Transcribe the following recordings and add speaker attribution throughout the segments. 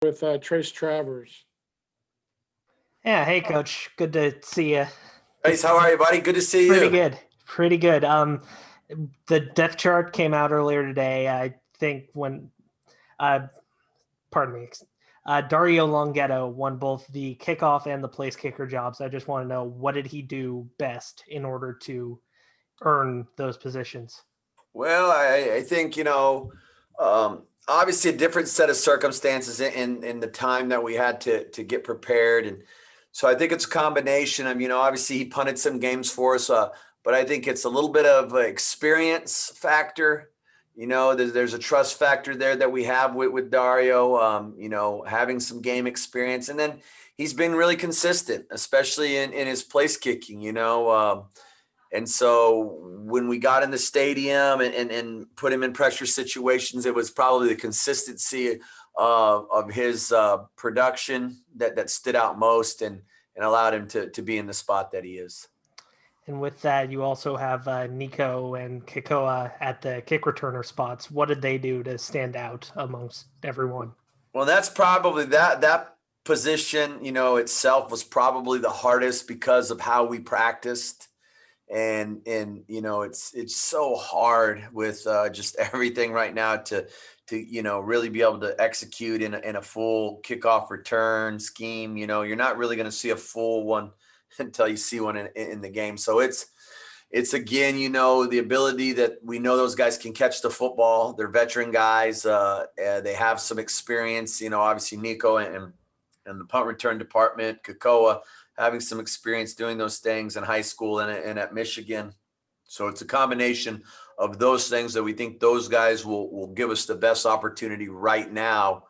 Speaker 1: with Trace Travers.
Speaker 2: Yeah, hey coach, good to see you.
Speaker 3: Trace, how are you, buddy? Good to see
Speaker 2: Pretty
Speaker 3: you.
Speaker 2: good, pretty good. The depth chart came out earlier today. I think when, pardon me, Dario Longhetto won both the kickoff and the place kicker jobs. I just want to know, what did he do best in order to earn those positions?
Speaker 3: Well, I think, obviously a different set of circumstances in the time that we had to get prepared. And so I think it's a combination of, obviously he punted some games for us, but I think it's a little bit of an experience factor. There's a trust factor there that we have with Dario, having some game experience. And then he's been really consistent, especially in his place kicking, and so when we got in the stadium and put him in pressure situations, it was probably the consistency of his production that stood out most and allowed him to be in the spot that he is.
Speaker 2: And with that, you also have Nico and Kikoa at the kick returner spots. What did they do to stand out amongst everyone?
Speaker 3: Well, that's probably that position, itself was probably the hardest because of how we practiced. And it's so hard with just everything right now to really be able to execute in a full kickoff return scheme. You're not really going to see a full one until you see one in the game. So it's again, the ability that we know those guys can catch the football. They're veteran guys. They have some experience. Obviously Nico and the punt return department, Kakoa, having some experience doing those things in high school and at Michigan. So it's a combination of those things that we think those guys will give us the best opportunity right now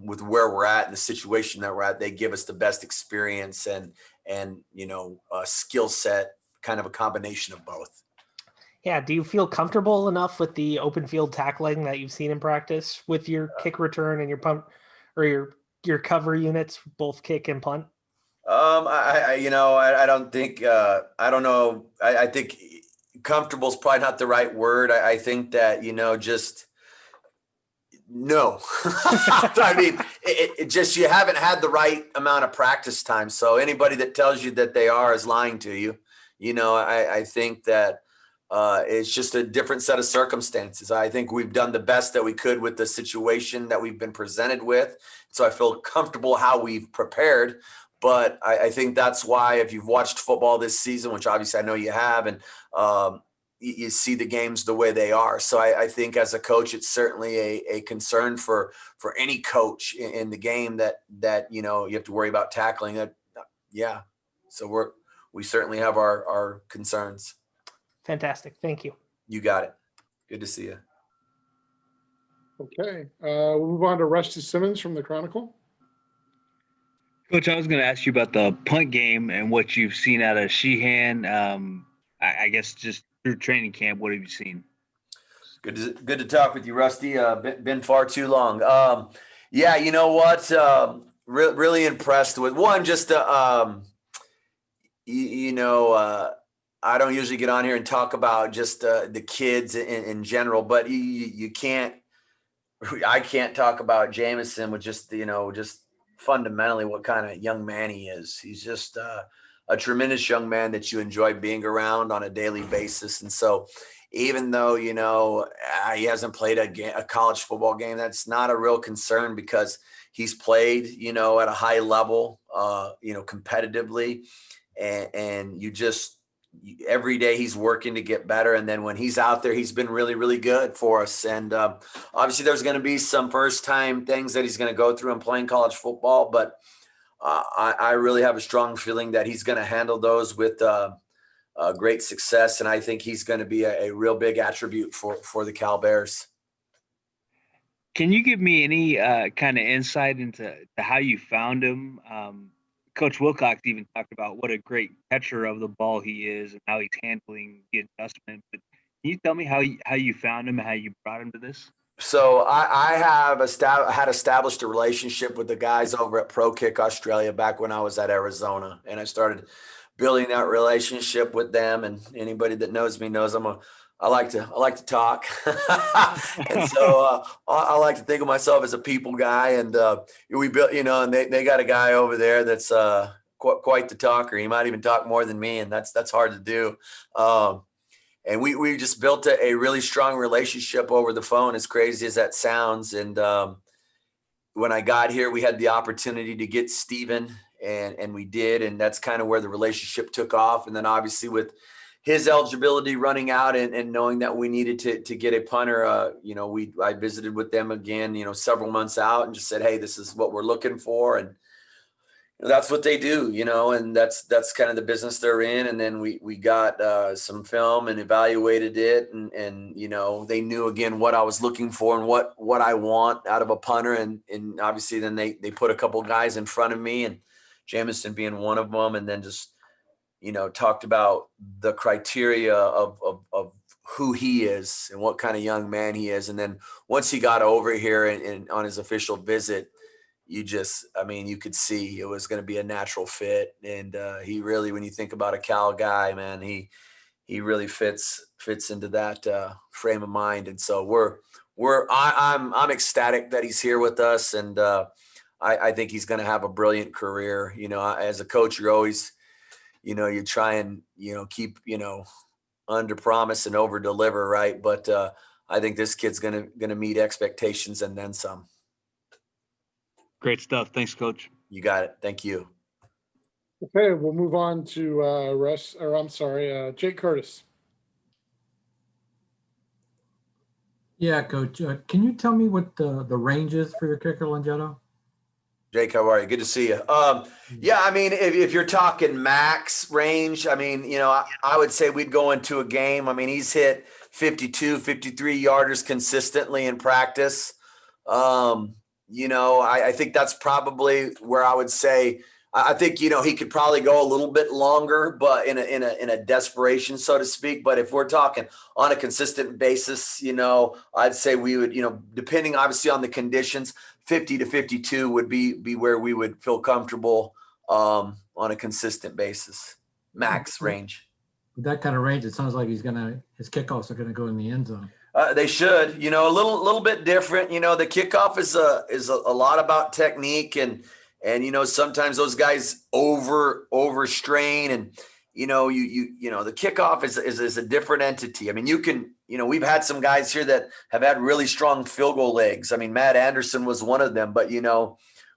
Speaker 3: with where we're at and the situation that we're at. They give us the best experience and skill set, kind of a combination of both.
Speaker 2: Yeah. Do you feel comfortable enough with the open field tackling that you've seen in practice with your kick return and your punt or your cover units, both kick and punt?
Speaker 3: I don't think, I don't know. I think comfortable is probably not the right word. I think that, just no. I mean, it just, you haven't had the right amount of practice time. So anybody that tells you that they are is lying to you. I think that it's just a different set of circumstances. I think we've done the best that we could with the situation that we've been presented with. So I feel comfortable how we've prepared. But I think that's why, if you've watched football this season, which obviously I know you have, and you see the games the way they are. So I think as a coach, it's certainly a concern for any coach in the game that you have to worry about tackling it. Yeah. So we certainly have our concerns.
Speaker 2: Fantastic. Thank you.
Speaker 3: You got it. Good to see you.
Speaker 1: Okay. We'll move on to Rusty Simmons from the Chronicle.
Speaker 4: Coach, I was going to ask you about the punt game and what you've seen out of Sheehan. I guess just through training camp, what have you seen?
Speaker 3: Good to talk with you, Rusty. Been far too long. Yeah, you know what? Really impressed with one. Just I don't usually get on here and talk about just the kids in general, but you can't. I can't talk about Jameson with just fundamentally what kind of young man he is. He's just a tremendous young man that you enjoy being around on a daily basis. And so even though, he hasn't played a college football game, that's not a real concern because he's played, at a high level, competitively. And you just, every day he's working to get better. And then when he's out there, he's been really, really good for us. And obviously there's going to be some first time things that he's going to go through in playing college football, but I really have a strong feeling that he's going to handle those with great success. And I think he's going to be a real big attribute for the Cal Bears.
Speaker 4: Can you give me any kind of insight into how you found him? Coach Wilcox even talked about what a great catcher of the ball he is and how he's handling the adjustment. But can you tell me how you found him and how you brought him to this?
Speaker 3: So I had established a relationship with the guys over at Pro Kick Australia back when I was at Arizona, and I started building that relationship with them. And anybody that knows me knows I'm I like to talk. And so I like to think of myself as a people guy. And we built, and they got a guy over there that's quite the talker. He might even talk more than me, and that's hard to do. And we just built a really strong relationship over the phone, as crazy as that sounds. And when I got here, we had the opportunity to get Steven, and we did. And that's kind of where the relationship took off. And then obviously with his eligibility running out and knowing that we needed to get a punter, I visited with them again, several months out and just said, hey, this is what we're looking for. And that's what they do, and that's kind of the business they're in. And then we got some film and evaluated it. And they knew again what I was looking for and what I want out of a punter. And obviously then they put a couple guys in front of me, and Jamison being one of them. And then just, talked about the criteria of who he is and what kind of young man he is. And then once he got over here and on his official visit, you could see it was going to be a natural fit. And he really, when you think about a Cal guy, man, he really fits into that frame of mind. And so I'm ecstatic that he's here with us. And I think he's going to have a brilliant career. As a coach, you're always, you try and, keep, under promise and over deliver. Right. But I think this kid's going to meet expectations and then some.
Speaker 4: Great stuff. Thanks, Coach.
Speaker 3: You got it. Thank you.
Speaker 1: Okay, we'll move on to Jake Curtis.
Speaker 5: Yeah, Coach. Can you tell me what the range is for your kicker, Langetta?
Speaker 3: Jake, how are you? Good to see you. Yeah, if you're talking max range, I would say we'd go into a game. He's hit 52, 53 yarders consistently in practice. I think that's probably where I would say, I think, he could probably go a little bit longer, but in a desperation, so to speak. But if we're talking on a consistent basis, I'd say we would, depending obviously on the conditions, 50 to 52 would be where we would feel comfortable on a consistent basis, max range.
Speaker 5: With that kind of range, it sounds like his kickoffs are going to go in the end zone.
Speaker 3: They should, a little bit different. The kickoff is a lot about technique and sometimes those guys overstrain and, the kickoff is a different entity. We've had some guys here that have had really strong field goal legs. Matt Anderson was one of them, but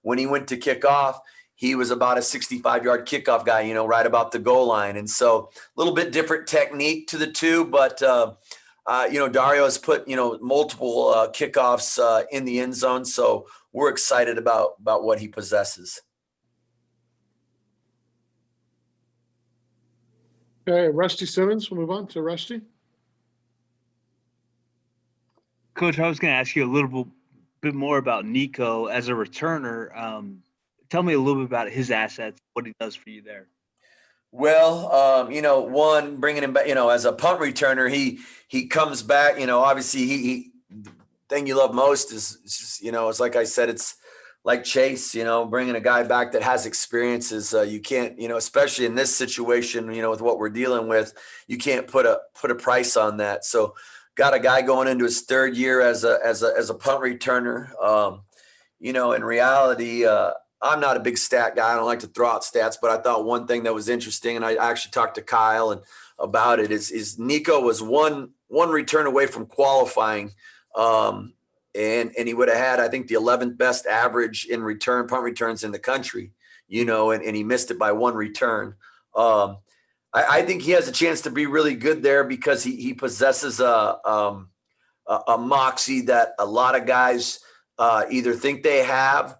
Speaker 3: when he went to kick off, he was about a 65-yard kickoff guy, right about the goal line. And so a little bit different technique to the two, but Dario has put, multiple kickoffs in the end zone. So we're excited about what he possesses.
Speaker 1: Okay, Rusty Simmons. We'll move on to Rusty.
Speaker 4: Coach, I was going to ask you a little bit more about Nico as a returner. Tell me a little bit about his assets, what he does for you there.
Speaker 3: Well, one, bringing him back, as a punt returner, he comes back, obviously the thing you love most is just, it's like I said, it's like Chase, bringing a guy back that has experiences. You can't, especially in this situation, with what we're dealing with, you can't put a price on that. So got a guy going into his third year as a punt returner. In reality, I'm not a big stat guy. I don't like to throw out stats, but I thought one thing that was interesting, and I actually talked to Kyle about it, is Nico was one return away from qualifying. And he would have had, I think, the 11th best average in punt returns in the country, and he missed it by one return. I think he has a chance to be really good there because he possesses a moxie that a lot of guys either think they have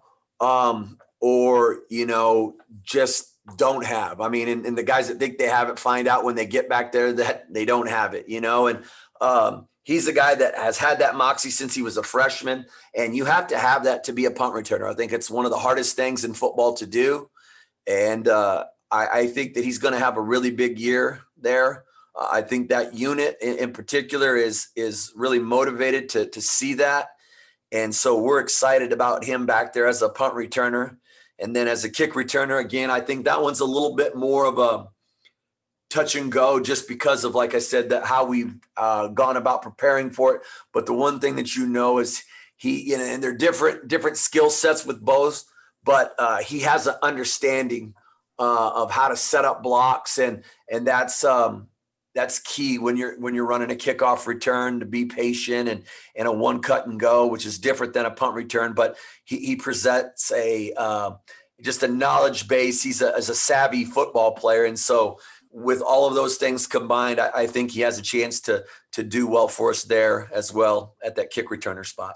Speaker 3: or, just don't have. And the guys that think they have it find out when they get back there that they don't have it, and he's a guy that has had that moxie since he was a freshman, and you have to have that to be a punt returner. I think it's one of the hardest things in football to do. And I think that he's going to have a really big year there. I think that unit in particular is really motivated to see that. And so we're excited about him back there as a punt returner. And then as a kick returner, again, I think that one's a little bit more of touch and go just because of, like I said, that how we've gone about preparing for it. But the one thing that is he, and they're different skill sets with both, but he has an understanding of how to set up blocks, and that's key when you're running a kickoff return, to be patient and a one cut and go, which is different than a punt return. But he presents just a knowledge base. He's a savvy football player, and so with all of those things combined, I think he has a chance to do well for us there as well at that kick returner spot.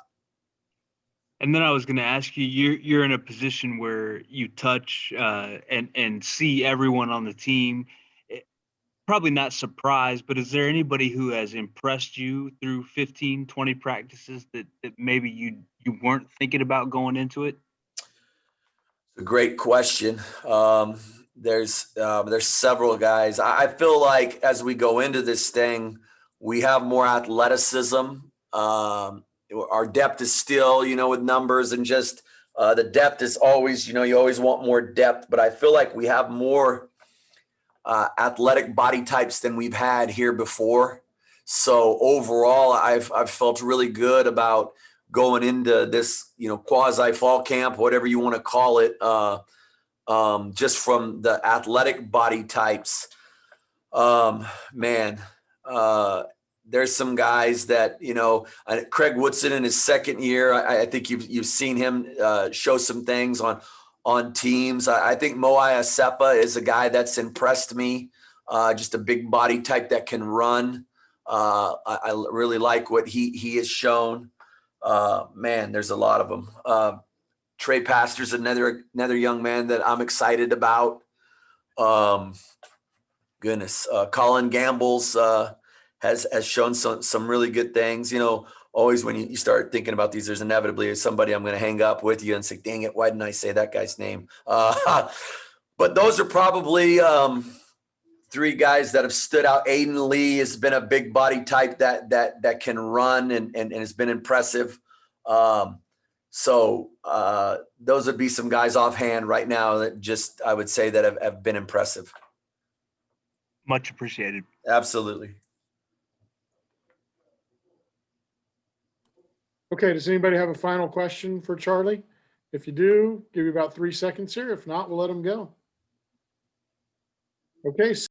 Speaker 4: And then I was going to ask you, you're in a position where you touch and see everyone on the team. Probably not surprised, but is there anybody who has impressed you through 15, 20 practices that maybe you weren't thinking about going into it?
Speaker 3: It's a great question. There's several guys. I feel like as we go into this thing, we have more athleticism. Our depth is still, with numbers and just the depth is always, you always want more depth, but I feel like we have more athletic body types than we've had here before. So overall, I've felt really good about going into this, quasi fall camp, whatever you want to call it, just from the athletic body types. There's some guys that, Craig Woodson in his second year, I think you've seen him show some things on teams. I think Moai Asepa is a guy that's impressed me, just a big body type that can run. I really like what he has shown. There's a lot of them. Trey Pastor's another young man that I'm excited about. Colin Gamble's has shown some really good things. Always when you start thinking about these, there's inevitably somebody I'm going to hang up with you and say, dang it, why didn't I say that guy's name? But those are probably three guys that have stood out. Aiden Lee has been a big body type that can run and has been impressive. So those would be some guys offhand right now that I would say that have been impressive.
Speaker 4: Much appreciated.
Speaker 3: Absolutely.
Speaker 1: Okay, does anybody have a final question for Charlie? If you do, give you about 3 seconds here. If not, we'll let him go. Okay.